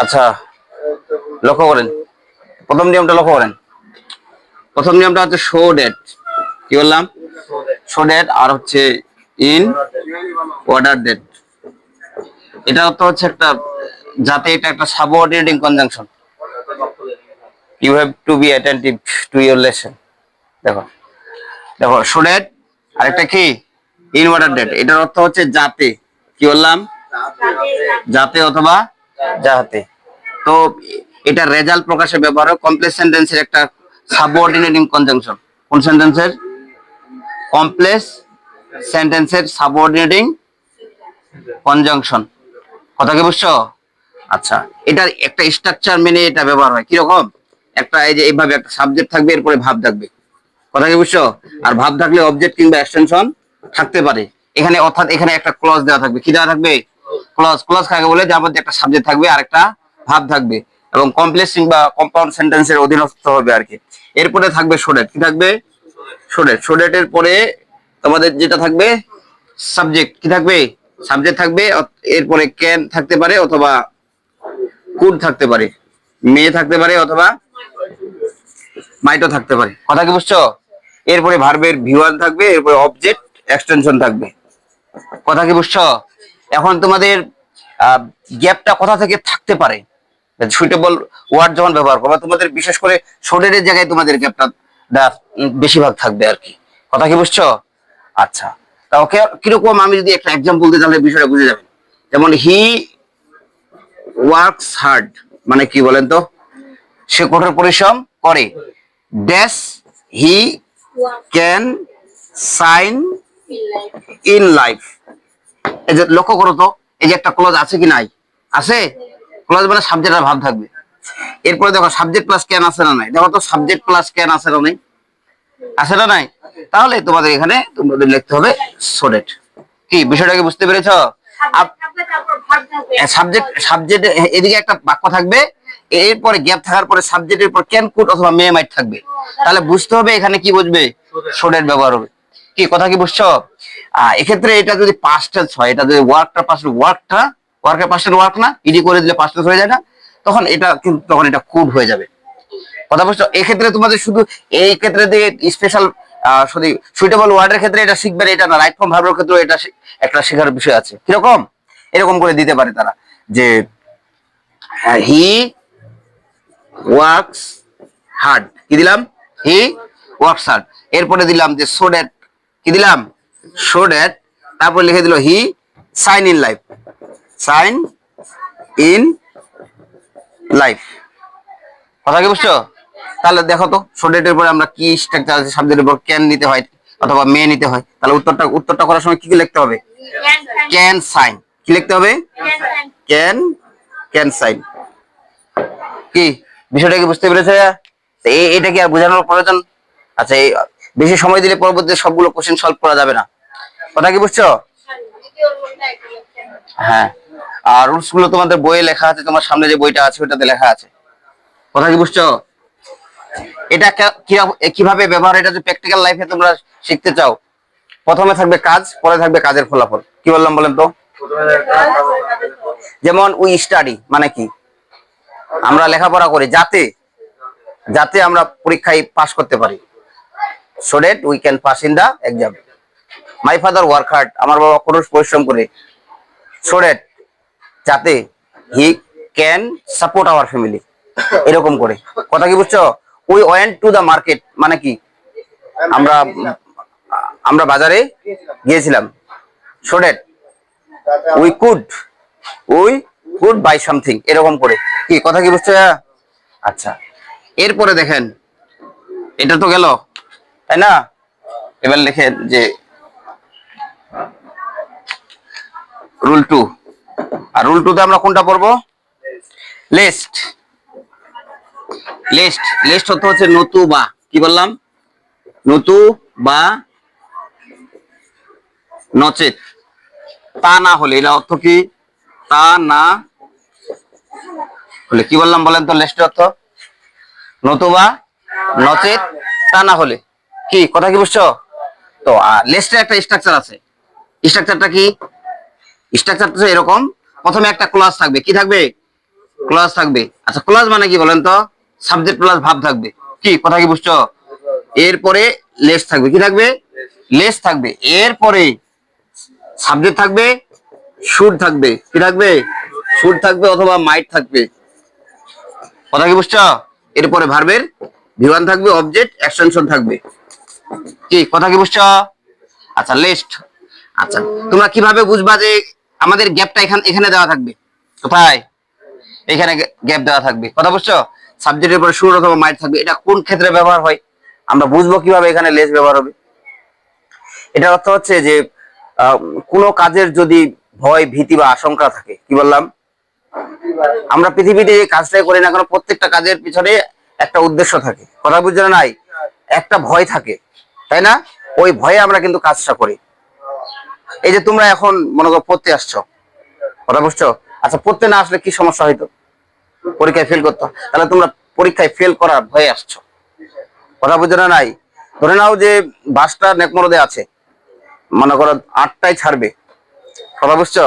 আচ্ছা, লক্ষ্য করেন, প্রথম নিয়মটা লক্ষ্য করেন। প্রথম নিয়মটা হচ্ছে শো ডেট। কি বললাম? Show date. আর হচ্ছে ইন অর্ডার ডেট। এটা তো হচ্ছে একটা, যাতে এটা একটা subordinating conjunction. You have to be attentive to your lesson. দেখো দেখো, শো ডেট আর একটা কি ইন অর্ডার ডেট। এটার অর্থ হচ্ছে যাতে। কি বললাম? যাতে অথবা যাহাতে। তো এটা রেজাল্ট প্রকাশে ব্যবহার হয় কমপ্লেক্স সেন্টেন্সের একটা সাবঅর্ডিনেটিং কনজাংশন। কোন সেন্টেন্সের? কমপ্লেক্স সেন্টেন্সের সাবঅর্ডিনেটিং কনজাংশন। কথা কি বুঝছো? আচ্ছা, এটার একটা স্ট্রাকচার মেনে এটা ব্যবহার হয়। কিরকম? একটা এই যে এইভাবে একটা সাবজেক্ট থাকবে, এরপরে ভাব থাকবে। কথা কি বুঝছো? আর ভাব থাকলে অবজেক্ট কিংবা এক্সটেনশন থাকতে পারে। এখানে অর্থাৎ এখানে একটা ক্লজ দেওয়া থাকবে। কি দেওয়া থাকবে? ক্লজ। ক্লজ কাকে বলে? যার মধ্যে একটা সাবজেক্ট থাকবে আর একটা ভাব থাকবে, এবং কমপ্লেক্স কিংবা কম্পাউন্ড সেন্টেন্সের অধীনস্থ হবে আর কি। এরপরে থাকবে শোডেট। কি থাকবে? শোডেট। শোডেটের পরে তোমাদের যেটা থাকবে সাবজেক্ট। কি থাকবে? সাবজেক্ট থাকবে। এরপরে ক্যান থাকতে পারে অথবা কুড থাকতে পারে, মেয়ে থাকতে পারে অথবা মাইটও থাকতে পারে। কথা কি বুঝছো? এরপরে ভার্বের ভিউয়ার থাকবে, এরপরে অবজেক্ট এক্সটেনশন থাকবে। কথা কি বুঝছো? এখন তোমাদের গ্যাপটা কোথা থেকে থাকতে পারে? সুইটেবল ওয়ার্ড যখন ব্যবহার করবে তোমাদের, বিশেষ করে শোডেটের জায়গায় তোমাদের গ্যাপটা বেশিরভাগ থাকবে আর কি। কথা কি বুঝছো? আচ্ছা, তা ওকে কিরকম, আমি যদি একটা এক্সাম্পল দিই তাহলে বিষয়টা বুঝে যাবেন। যেমন হি ওয়ার্কস হার্ড, মানে কি বলেন তো? সে কঠোর পরিশ্রম করে। Dash he can shine in life. এই যে লক্ষ্য করো তো, এই যে একটা ক্লজ আছে কি নাই? আছে। ক্লজ মানে সাবজেক্ট আর ভাব থাকবে। এরপরে দেখো সাবজেক্ট প্লাস ক্যান আছে না নাই? দেখো তো সাবজেক্ট প্লাস ক্যান আছে না নাই? আছে না নাই? তাহলে তোমাদের এখানে তোমাদের লিখতে হবে সোডেট। কি বিষয়টাকে বুঝতে পেরেছো? সাবজেক্ট সাবজেক্ট এদিকে একটা বাক্য থাকবে, এরপরে গ্যাপ থাকার পরে সাবজেক্টের পর ক্যান কুড অথবা মে মাইট থাকবে। তাহলে বুঝতে হবে এখানে কি বুঝবে? সোডেট ব্যবহার হবে। কি কথা কি বুঝছো? এক্ষেত্রে এটা যদি পাস্ট টেন্স হয়, এটা যদি ওয়ার্কটা পাস্ট, ওয়ার্কের পাস্ট ওয়ার্ক না, ইডি করে দিলে পাস্ট টেন্স হয়ে যায় না? তখন এটা কিন্তু তখন এটা কুড হয়ে যাবে। কথা বুঝছো? এক্ষেত্রে তোমাদের শুধু এই ক্ষেত্রে দিয়ে স্পেশাল শুধু সুইটেবল ওয়ার্ডের ক্ষেত্রে এটা শিখবে এটা না, রাইট ফর্ম ভার্বের ক্ষেত্রে এটা একটা শেখার বিষয় আছে। কিরকম? এরকম করে দিতে পারে তারা যে হি ওয়ার্কস হার্ড। কি দিলাম? He works hard. এরপরে দিলাম যে সো দ্যাট। কি দিলাম? So that. তারপর লিখে দিল he sign in life. Sign in life. কথা কি বুঝছো? তাহলে দেখো তো সো ডেটের পরে আমরা কি স্ট্রাকচার আছে, সাবজেক্টের পর ক্যান নিতে হয় অথবা মে নিতে হয়। তাহলে উত্তরটা করার সময় কি কি লিখতে হবে? Can shine. কি লিখতে হবে? Can can shine. কি বিষয়টা কি বুঝতে পেরেছে? এটা কি আর বোঝানোর প্রয়োজন? আচ্ছা, এই বেশি সময় দিলে পরবর্তীতে সবগুলো কোশ্চেন সলভ করা যাবে না। কথা কি বুঝছো? হ্যাঁ। আর রুলস গুলো তোমাদের বইয়ে লেখা আছে, তোমার সামনে যে বইটা আছে ওটাতে লেখা আছে। কথা কি বুঝছো? এটা কিভাবে ব্যবহার, এটা যদি প্র্যাকটিক্যাল লাইফে তোমরা শিখতে চাও, প্রথমে থাকবে কাজ, পরে থাকবে কাজের ফলাফল। কি বললাম বলেন তো? যেমন উই স্টাডি মানে কি? আমরা লেখাপড়া করি যাতে যাতে আমরা পরীক্ষায় পাস করতে পারি। So that we can pass in the exam. My father work hard, আমার বাবা কঠোর পরিশ্রম করে। সো দ্যাট, যাতে he can support our family. এরকম করে। কথা কি বুঝছো? We went to the market মানে কি? আমরা আমরা বাজারে গিয়েছিলাম। So that we could we could buy something. এরকম করে। কি কথা কি বুঝছো? আচ্ছা, এরপরে দেখেন, এটা তো গেল, তাই না? এবার লিখেন যে রুল 2। আর রুল 2 তে আমরা কোনটা পড়বো? লিস্ট। লিস্ট লিস্ট অর্থ হচ্ছে নতুবা। কি বললাম? নতু বা নচেত। তা না হলে, এটা অর্থ কি? তা না হলে। কি বললাম বলেন তো? লিস্টের অর্থ নতুবা, নচেত, তা না হলে। কি কথা কি বুঝছো? তো লিস্টের একটা স্ট্রাকচার আছে। স্ট্রাকচারটা কি? স্ট্রাকচারটা এরকম, প্রথমে একটা ক্লজ থাকবে। কি থাকবে? ক্লজ থাকবে। আচ্ছা ক্লজ মানে কি বলেন তো? সাবজেক্ট প্লাস ভার্ব থাকবে। কি কথা কি বুঝছো? এরপরে লেস থাকবে। কি থাকবে? লেস থাকবে। এরপরে সাবজেক্ট থাকবে, শুড থাকবে। কি থাকবে? শুড থাকবে অথবা মাইট থাকবে। কথা কি বুঝছো? এরপরে ভার্বের ভি1 থাকবে, অবজেক্ট এক্সটেনশন থাকবে। কি কথা কি বুঝছো? আচ্ছা লিস্ট। আচ্ছা তোমরা কিভাবে বুঝবা যে আমাদের গ্যাপটা এখানে দেওয়া থাকবে? কোথায়? এখানে গ্যাপ দেওয়া থাকবে। কথা বুঝছো? সাবজেক্টের পরে শুড অথবা মাইট থাকবে। এটা কোন ক্ষেত্রে ব্যবহার হয়? আমরা বুঝবো কিভাবে এখানে লেস ব্যবহার হবে? এটার অর্থ হচ্ছে যে কোনো কাজের যদি ভয়, ভীতি বা আশঙ্কা থাকে, কি বললাম? আমরা পৃথিবীতে যে কাজটাই করি না কেন, প্রত্যেকটা কাজের পিছনে একটা উদ্দেশ্য থাকে। কথা বুঝছো না? নাই একটা ভয় থাকে, তাই না? ওই ভয়ে আমরা কিন্তু কাজটা করি। এই যে তোমরা এখন মনে করো পড়তে আসছো, কথা বুঝছো? আচ্ছা পড়তে না আসলে কি সমস্যা হইতো? পরীক্ষায় ফেল করতো। তাহলে তোমরা পরীক্ষায় ফেল করার ভয়ে আসছো। কথা বুঝছো না? নাই ধরে নাও যে বাসটা নেকমরদে আছে, মনে করো 8টায় ছাড়বে। কথা বুঝছো?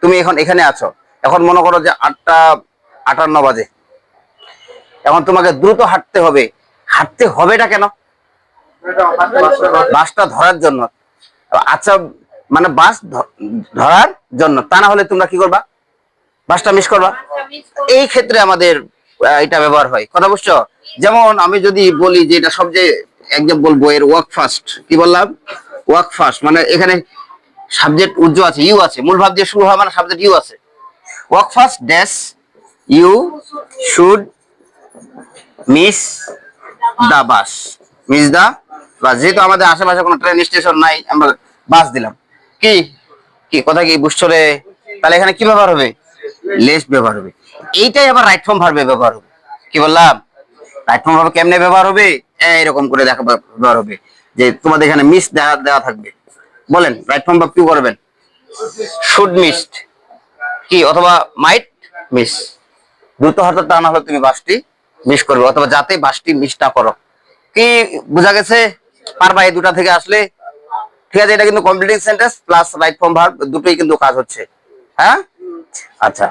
তুমি এখন এখানে আছো, এখন মনে করো যে 8টা 58 বাজে। এখন তোমাকে দ্রুত হাঁটতে হবে। হাঁটতে হবেটা কেন? বাসটা ধরার জন্য। আচ্ছা মানে বাস ধরার জন্য, তা না হলে তোমরা কি করবা? বাসটা মিস করবা। এই ক্ষেত্রে আমাদের এটা ব্যবহার হয়। কথা বুঝছো? যেমন আমি যদি বলি যে এটা সবচেয়ে একদম বলবো এর ওয়ার্ক ফার্স্ট। কি বললাম? ওয়ার্ক ফার্স্ট মানে এখানে সাবজেক্ট উজ্জ আছে, ইউ আছে, মূল ভাব দিয়ে শুরু হয় মানে সাবজেক্ট ইউ আছে। Work first dash you should miss the bus. Miss the bus. যেহেতু আমাদের আশেপাশে কোনো ট্রেন স্টেশন নাই, আমরা বাস দিলাম। কি কি কথা কি বুঝছো রে? তাহলে এখানে কি ব্যবহার হবে? লেস ব্যবহার হবে। এইটাই আবার রাইট ফর্ম ভার্বে ব্যবহার হবে। কি বললাম? রাইট ফর্ম ভার্বে কেমনে ব্যবহার হবে? এরকম করে দেখা ব্যবহার হবে যে তোমাদের এখানে মিস দেওয়া দেওয়া থাকবে। বলেন রাইট ফর্ম ভার্ব কি করবেন? শুড মিসড, কি অথবা মাইট মিস। দ্রুত হাতে টানা হলে তুমি বাসটি মিস করবে, অথবা যাতে বাসটি মিস না করো। কি বোঝা গেছে? পারবা এই দুটা থেকে আসলে? ঠিক আছে, এটা কিন্তু completing sentence plus right form verb দুটোই কিন্তু কাজ হচ্ছে। হ্যাঁ আচ্ছা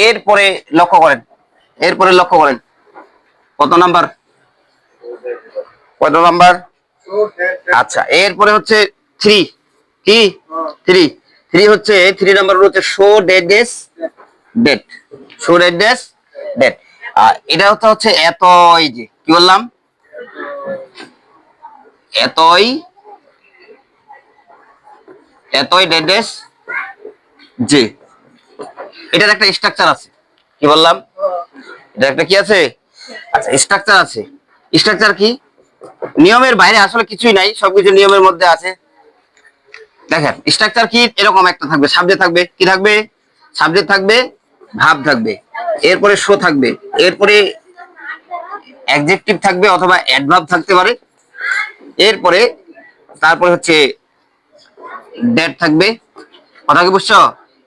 এরপরে লক্ষ্য করেন, এরপরে লক্ষ্য করেন কত নাম্বার? কত নাম্বার? আচ্ছা এরপরে হচ্ছে থ্রি। কি থ্রি? থ্রি হচ্ছে 3 নাম্বার হচ্ছে শো ডেট ডেস ডেট। শো ডেট ডেস ডেট। আর এটা হচ্ছে এতই যে, কি বললাম? এতই, এতই ডেট ডেস যে। এটার একটা স্ট্রাকচার আছে। কি বললাম? এটা একটা কি আছে? আচ্ছা স্ট্রাকচার আছে। স্ট্রাকচার কি? নিয়মের বাইরে আসলে কিছুই নাই, সবকিছু নিয়মের মধ্যে আছে। দেখেন স্ট্রাকচার কি? এরকম একটা থাকবে, সাবজেক্ট থাকবে। কি থাকবে? সাবজেক্ট থাকবে, ভার্ব থাকবে, এরপরে শো থাকবে, এরপরে অ্যাডজেক্টিভ থাকবে অথবা অ্যাডভার্ব থাকতে পারে, এরপরে তারপরে হচ্ছে ড্যাট থাকবে। কথা কি বুঝছো?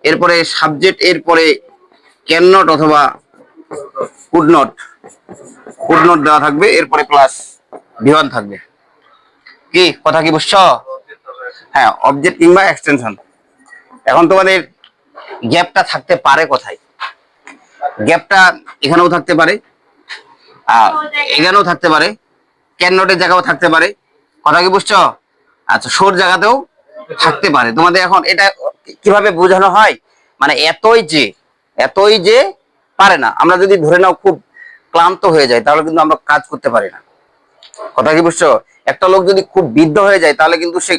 এরপরে সাবজেক্ট, এরপরে ক্যান নট অথবা কুড নট, কুড নট দেওয়া থাকবে, এরপরে প্লাস ভি1 থাকবে। কি কথা কি বুঝছো? হ্যাঁ অবজেক্ট কিংবা এক্সটেনশন। এখন তোমাদের গ্যাপটা থাকতে পারে কোথায়? গ্যাপটা এখানেও থাকতে পারে, এখানেও থাকতে পারে, ক্যান নটের জায়গাও থাকতে পারে। কথা কি বুঝছো? আচ্ছা শোর জায়গাতেও থাকতে পারে। তোমাদের এখন এটা কিভাবে বোঝানো হয়? মানে এতই যে, এতই যে পারে না। আমরা যদি ধরে নাও খুব ক্লান্ত হয়ে যায়, তাহলে কিন্তু আমরা কাজ করতে পারি না। কথা কি বুঝছো? একটা লোক যদি খুব বৃদ্ধ হয়ে যায়, তাহলে কিন্তু সে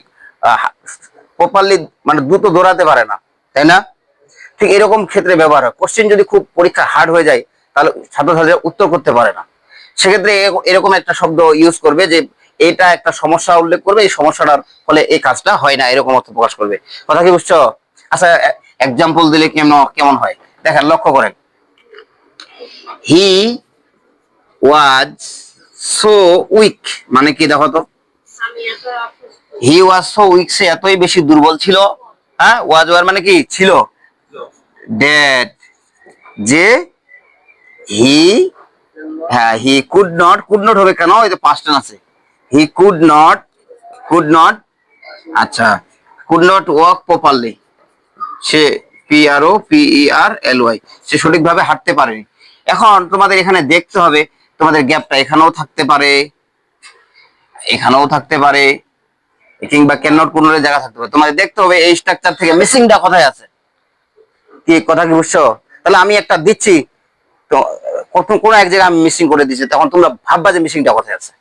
প্রপারলি মানে দ্রুত দৌড়াতে পারে না, তাই না? ঠিক এরকম ক্ষেত্রে ব্যবহার হয়। কোশ্চেন যদি খুব পরীক্ষা হার্ড হয়ে যায়, তাহলে ছাত্রছাত্রীরা উত্তর করতে পারে না। সেক্ষেত্রে এরকম একটা শব্দ ইউজ করবে যে এটা একটা সমস্যা উল্লেখ করবে, এই সমস্যাটার ফলে এই কাজটা হয় না, এরকম অর্থ প্রকাশ করবে। কথা কি বুঝছো? আচ্ছা এক্সাম্পল দিলে কেমন কেমন হয় দেখেন, লক্ষ্য করেন। হি ওয়াজ সো উইক মানে কি দেখো তো? হি ওয়াজ সো উইক, সে এতই বেশি দুর্বল ছিল। হ্যাঁ ওয়াজ ওয়ার মানে কি ছিল, ড্যাট যে হি, হ্যাঁ he could not, could not হবে কেন? ওই যে পাস্ট টেন্স আছে। He could not, could not, আচ্ছা কুড নট ওয়াক প্রপারলি, সে PROPERLY, সে সঠিকভাবে হাঁটতে পারেনি। এখন তোমাদের এখানে দেখতে হবে তোমাদের গ্যাপটা এখানেও থাকতে পারে, এখানেও থাকতে পারে, কিংবা ক্যান নট কোন জায়গা থাকতে পারে। তোমাদের দেখতে হবে এই স্ট্রাকচার থেকে মিসিংটা কোথায় আছে। কি কথা কি বুঝছো? তাহলে আমি একটা দিচ্ছি, তো কোন এক জায়গায় আমি মিসিং করে দিচ্ছি, তখন তোমরা ভাববা যে মিসিংটা কোথায় আছে।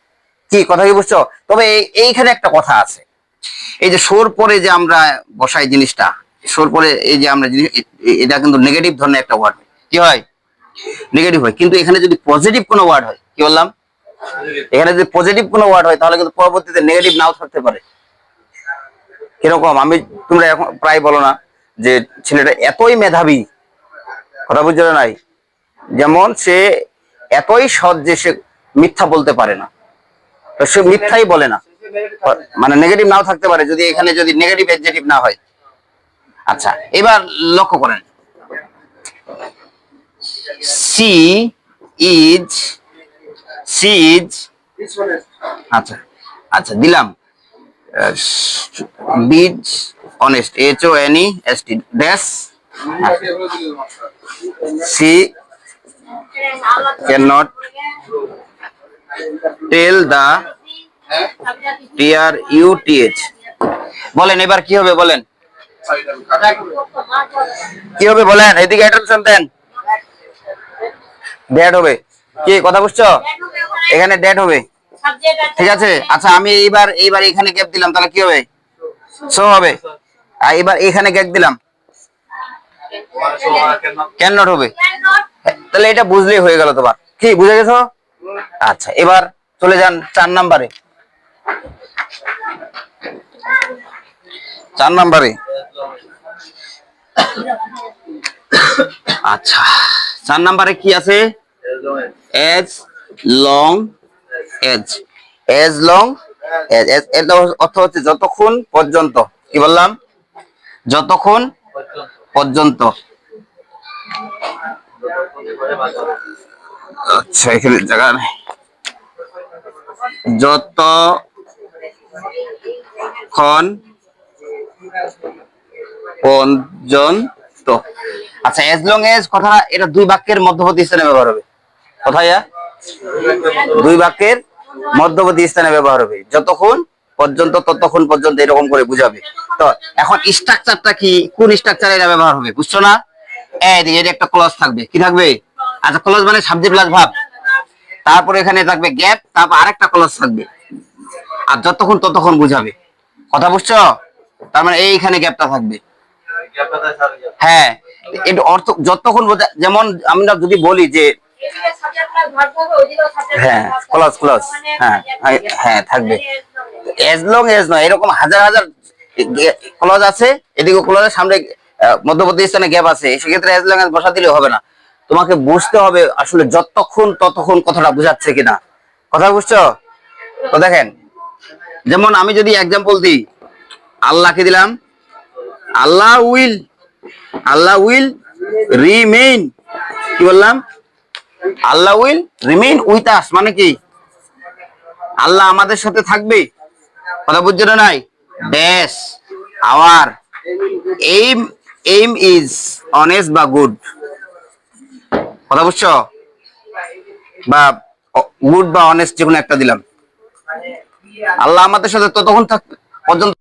কি কথা কি বুঝছো? তবে এইখানে একটা কথা আছে, এই যে সোর পরে যে আমরা বসাই জিনিসটা, সোর পরে এই যে আমরা এটা কিন্তু নেগেটিভ ধরনের একটা ওয়ার্ড হয়। কি হয়? নেগেটিভ হয়। কিন্তু এখানে যদি পজিটিভ কোনো ওয়ার্ড হয়, কি বললাম, এখানে যদি পজিটিভ কোনো ওয়ার্ড হয় তাহলে কিন্তু পরবর্তীতে নেগেটিভ নাও থাকতে পারে। কিরকম? তোমরা এখন প্রায় বলো না যে ছেলেটা এতই মেধাবী, কথা বুঝছো নাই, যেমন সে এতই সৎ যে সে মিথ্যা বলতে পারে না, তো সে মিথ্যাই বলে না, মানে নেগেটিভ নাও থাকতে পারে যদি এখানে যদি নেগেটিভ অ্যাডজেক্টিভ না হয়। আচ্ছা, এবার লক্ষ্য করেন, সি ইজ, সি ইজ, আচ্ছা আচ্ছা দিলাম, be honest, HONEST dash, she can not tell the TRUTH। বলেন এবার কি হবে, বলেন কি হবে, বলেন, এদিকে অ্যাটেনশন দেন। ড্যাড হবে। কি কথা বুঝছো? এখানে ড্যাড হবে, ঠিক আছে। আচ্ছা আমি এইবার এখানে গ্যাপ দিলাম, তাহলে কি হবে? সো হবে। আর এবার এখানে গ্যাপ দিলাম, ক্যান নট হবে। তাহলে এটা বুঝলেই হয়ে গেল তোমার। কি বুঝে গেছো? আচ্ছা এবার চলে যান 4 নাম্বারে। 4 নাম্বারে, আচ্ছা 4 নাম্বারে কি আছে? Age long age, age long age, এর অর্থ হচ্ছে যতক্ষণ পর্যন্ত। কি বললাম? যতক্ষণ পর্যন্ত। আচ্ছা এখানে জায়গা নেই, যতক্ষণ পর্যন্ত। আচ্ছা এজ লং এজ কথা, এটা 2 বাক্যের মধ্যবর্তী স্থানে ব্যবহার হবে। কোথায়? 2 বাক্যের মধ্যবর্তী স্থানে ব্যবহার হবে। যতক্ষণ পর্যন্ত, ততক্ষণ পর্যন্ত, এরকম করে বুঝাবে। তো এখন স্ট্রাকচারটা কি, কোন স্ট্রাকচারে এটা ব্যবহার হবে বুঝছো না? এইদিকে এটা একটা ক্লজ থাকবে। কি থাকবে? আচ্ছা ক্লজ মানে সাবজেক্ট প্লাস ভার্ব, তারপরে এখানে থাকবে গ্যাপ, তারপর আরেকটা ক্লজ থাকবে, আর যতক্ষণ ততক্ষণ বুঝাবে। কথা বুঝছো? তার মানে এইখানে গ্যাপটা থাকবে। হ্যাঁ, এটা অর্থ যতক্ষণ বোঝা, যেমন আমরা যদি বলি যে হ্যাঁ ক্লজ ক্লজ, হ্যাঁ হ্যাঁ থাকবে। এজ লং এজ নয়, এরকম হাজার হাজার ক্লজ আছে, এদিকে ক্লজের সামনে মধ্যবর্তী স্থানে গ্যাপ আছে, সেক্ষেত্রে এজ লং এজ বসা দিলে হবে না। তোমাকে বুঝতে হবে আসলে যতক্ষণ ততক্ষণ কথাটা বুঝাচ্ছে কিনা। কথা বুঝছো? তো দেখেন, যেমন আমি যদি এক্সাম্পল দিই, আল্লাহকে দিলাম, আল্লাহ উইল রিমেইন। কি বললাম? আল্লাহ উইল রিমেইন উইথ আস, মানে কি আল্লাহ আমাদের সাথে থাকবে। কথা বুঝছো না নাই? Dash our aim, aim is honest বা গুড। কথা বুঝছো? বা গুড বা অনেস্ট, যে কোনো একটা দিলাম। আল্লাহ আমাদের সাথে ততক্ষণ পর্যন্ত